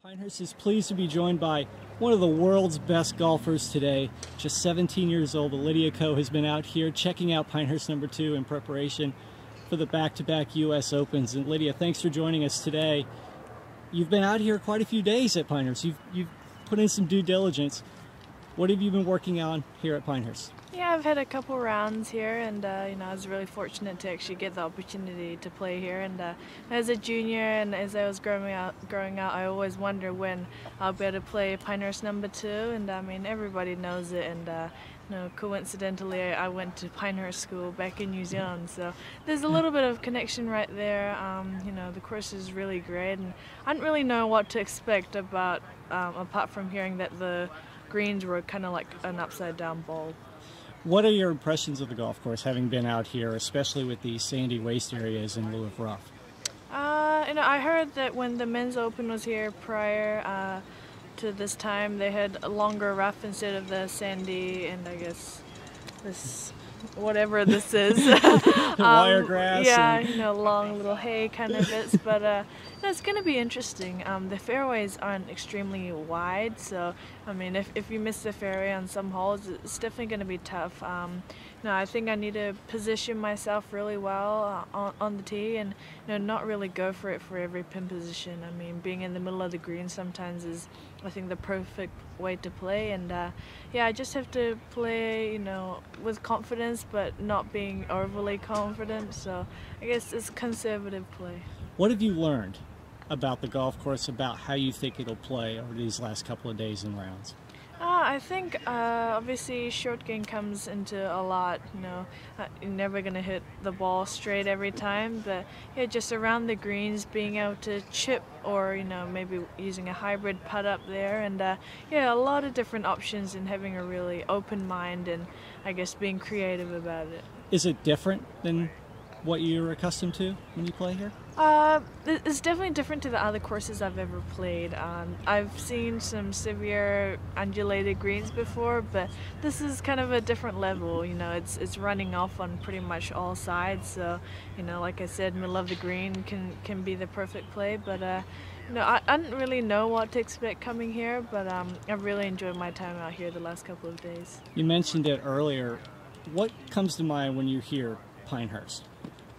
Pinehurst is pleased to be joined by one of the world's best golfers today. Just 17 years old, Lydia Ko has been out here checking out Pinehurst No. 2 in preparation for the back-to-back U.S. Opens. And Lydia, thanks for joining us today. You've been out here quite a few days at Pinehurst. You've put in some due diligence. What have you been working on here at Pinehurst? Yeah, I've had a couple rounds here, and I was really fortunate to actually get the opportunity to play here. And as a junior, and as I was growing out, I always wonder when I'll be able to play Pinehurst No. 2. And I mean, everybody knows it. And coincidentally, I went to Pinehurst School back in New Zealand, so there's a little bit of connection right there. The course is really great, and I didn't really know what to expect about apart from hearing that the greens were kind of like an upside-down ball. What are your impressions of the golf course, having been out here, especially with these sandy waste areas in lieu of rough? I heard that when the men's open was here prior to this time, they had a longer rough instead of the sandy, and I guess this, whatever this is. Wiregrass. Yeah, long little hay kind of bits, but it's going to be interesting. The fairways aren't extremely wide, so I mean, if you miss the fairway on some holes, it's definitely going to be tough. I think I need to position myself really well on the tee, and not really go for it for every pin position. I mean, being in the middle of the green sometimes is, I think, the perfect way to play. And I just have to play, with confidence, but not being overly confident. So I guess it's conservative play. What have you learned about the golf course, about how you think it'll play over these last couple of days and rounds? I think obviously short game comes into a lot. You're never going to hit the ball straight every time, but just around the greens, being able to chip, or maybe using a hybrid putt up there, and a lot of different options, and having a really open mind, and I guess being creative about it. Is it different than what you're accustomed to when you play here? It's definitely different to the other courses I've ever played. I've seen some severe undulated greens before, but this is kind of a different level. It's running off on pretty much all sides, so like I said, middle of the green can be the perfect play. But I didn't really know what to expect coming here, but I've really enjoyed my time out here the last couple of days. You mentioned it earlier. What comes to mind when you hear Pinehurst?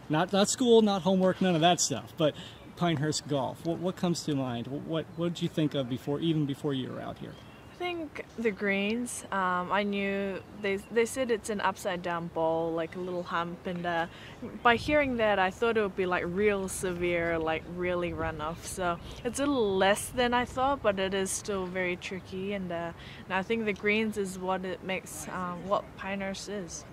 Not school, not homework, none of that stuff, but Pinehurst golf. What comes to mind? What did you think of even before you were out here? I think the greens. I knew they said it's an upside down ball, like a little hump, and by hearing that, I thought it would be like real severe, like really runoff. So it's a little less than I thought, but it is still very tricky, and I think the greens is what it makes what Pinehurst is.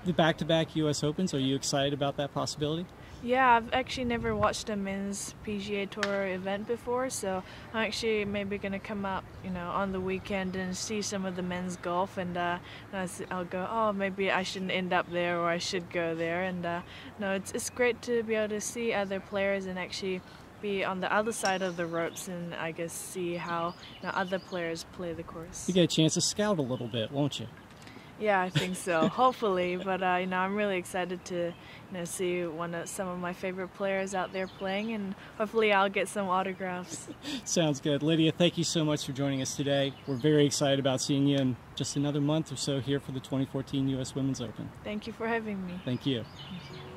The back-to-back U.S. Opens, are you excited about that possibility? Yeah, I've actually never watched a men's PGA Tour event before, so I'm actually maybe going to come up, on the weekend and see some of the men's golf, and I'll go, oh, maybe I shouldn't end up there, or I should go there. And it's great to be able to see other players and actually be on the other side of the ropes, and I guess see how other players play the course. You get a chance to scout a little bit, won't you? Yeah, I think so. Hopefully, but I'm really excited to see some of my favorite players out there playing, and hopefully I'll get some autographs. Sounds good. Lydia, thank you so much for joining us today. We're very excited about seeing you in just another month or so here for the 2014 U.S. Women's Open. Thank you for having me. Thank you. Thank you.